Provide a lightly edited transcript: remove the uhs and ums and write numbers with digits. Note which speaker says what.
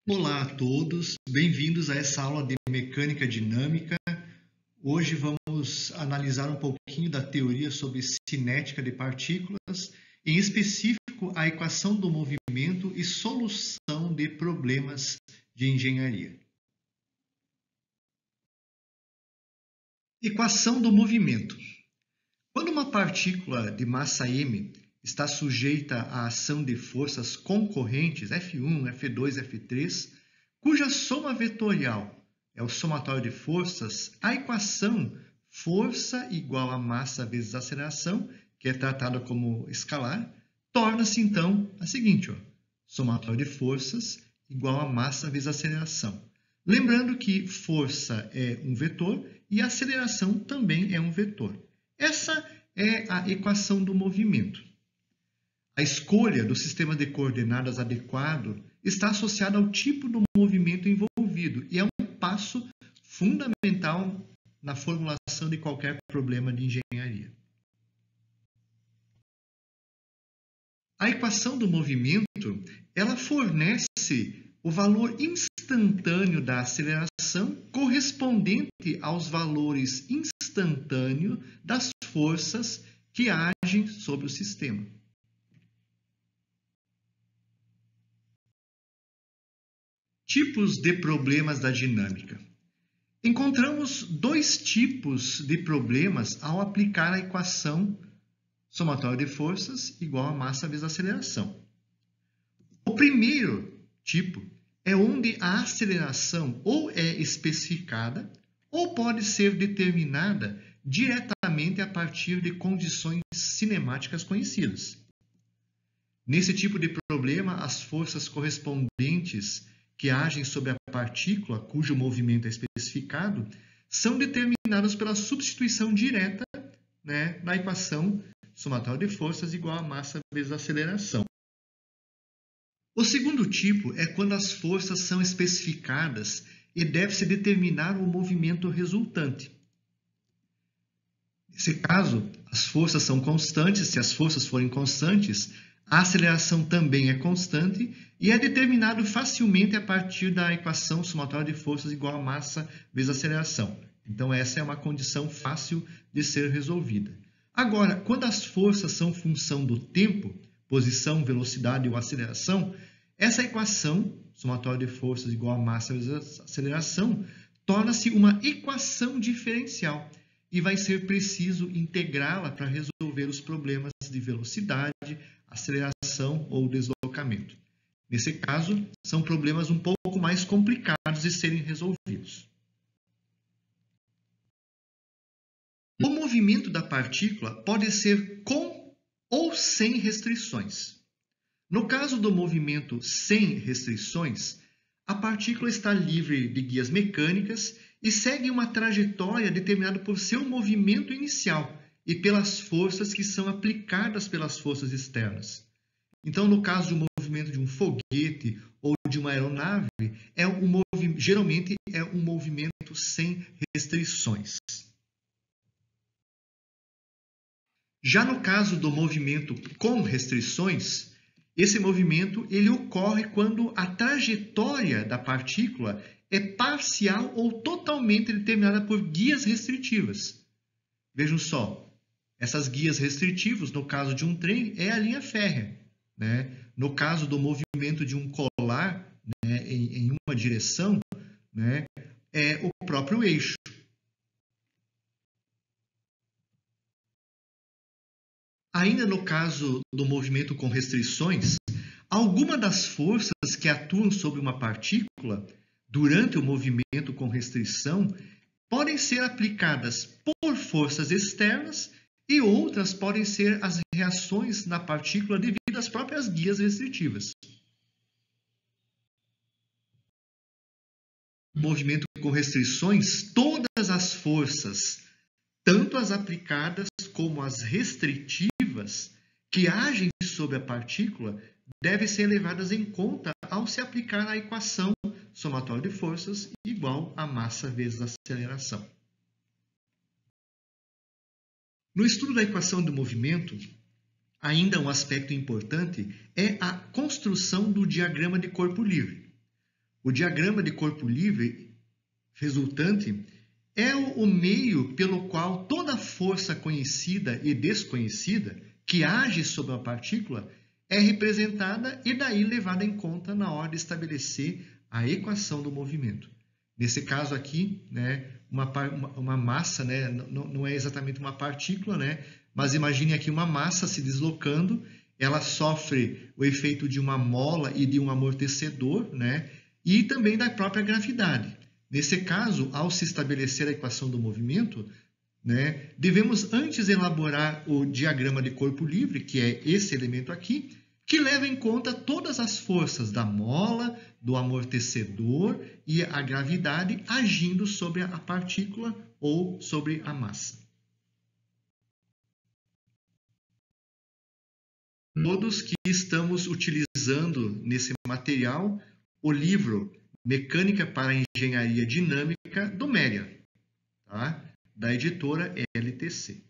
Speaker 1: Olá a todos, bem-vindos a essa aula de mecânica dinâmica. Hoje vamos analisar um pouquinho da teoria sobre cinética de partículas, em específico a equação do movimento e solução de problemas de engenharia. Equação do movimento. Quando uma partícula de massa m está sujeita à ação de forças concorrentes, F1, F2, F3, cuja soma vetorial é o somatório de forças, a equação força igual a massa vezes aceleração, que é tratada como escalar, torna-se então a seguinte, somatório de forças igual a massa vezes aceleração. Lembrando que força é um vetor e aceleração também é um vetor. Essa é a equação do movimento. A escolha do sistema de coordenadas adequado está associada ao tipo do movimento envolvido e é um passo fundamental na formulação de qualquer problema de engenharia. A equação do movimento, ela fornece o valor instantâneo da aceleração correspondente aos valores instantâneos das forças que agem sobre o sistema. Tipos de problemas da dinâmica. Encontramos dois tipos de problemas ao aplicar a equação somatório de forças igual a massa vezes aceleração. O primeiro tipo é onde a aceleração ou é especificada ou pode ser determinada diretamente a partir de condições cinemáticas conhecidas. Nesse tipo de problema, as forças correspondentes que agem sobre a partícula cujo movimento é especificado são determinadas pela substituição direta, na equação somatório de forças igual a massa vezes aceleração. O segundo tipo é quando as forças são especificadas e deve-se determinar o movimento resultante. Nesse caso, as forças são constantes. Se as forças forem constantes, a aceleração também é constante e é determinado facilmente a partir da equação somatória de forças igual a massa vezes aceleração. Então, essa é uma condição fácil de ser resolvida. Agora, quando as forças são função do tempo, posição, velocidade ou aceleração, essa equação, somatória de forças igual a massa vezes aceleração, torna-se uma equação diferencial e vai ser preciso integrá-la para resolver os problemas de velocidade, aceleração ou deslocamento. Nesse caso, são problemas um pouco mais complicados de serem resolvidos. O movimento da partícula pode ser com ou sem restrições. No caso do movimento sem restrições, a partícula está livre de guias mecânicas e segue uma trajetória determinada por seu movimento inicial e pelas forças que são aplicadas pelas forças externas. Então, no caso de um movimento de um foguete ou de uma aeronave, geralmente é um movimento sem restrições. Já no caso do movimento com restrições, esse movimento ele ocorre quando a trajetória da partícula é parcial ou totalmente determinada por guias restritivas. Vejam só, essas guias restritivas, no caso de um trem, é a linha férrea. No caso do movimento de um colar, em uma direção, é o próprio eixo. Ainda no caso do movimento com restrições, alguma das forças que atuam sobre uma partícula durante o movimento com restrição podem ser aplicadas por forças externas e outras podem ser as reações na partícula devido às próprias guias restritivas. No movimento com restrições, todas as forças, tanto as aplicadas como as restritivas, que agem sobre a partícula, devem ser levadas em conta ao se aplicar a equação somatório de forças igual a massa vezes aceleração. No estudo da equação do movimento, ainda um aspecto importante é a construção do diagrama de corpo livre. O diagrama de corpo livre resultante é o meio pelo qual toda força conhecida e desconhecida que age sobre a partícula é representada e daí levada em conta na hora de estabelecer a equação do movimento. Nesse caso aqui, né, uma massa, né, não é exatamente uma partícula, né, mas imagine aqui uma massa se deslocando, ela sofre o efeito de uma mola e de um amortecedor, né, e também da própria gravidade. Nesse caso, ao se estabelecer a equação do movimento, né, devemos antes elaborar o diagrama de corpo livre, que é esse elemento aqui, que leva em conta todas as forças da mola, do amortecedor e a gravidade agindo sobre a partícula ou sobre a massa. Todos que estamos utilizando nesse material o livro Mecânica para Engenharia Dinâmica do Méria, tá? Da editora LTC.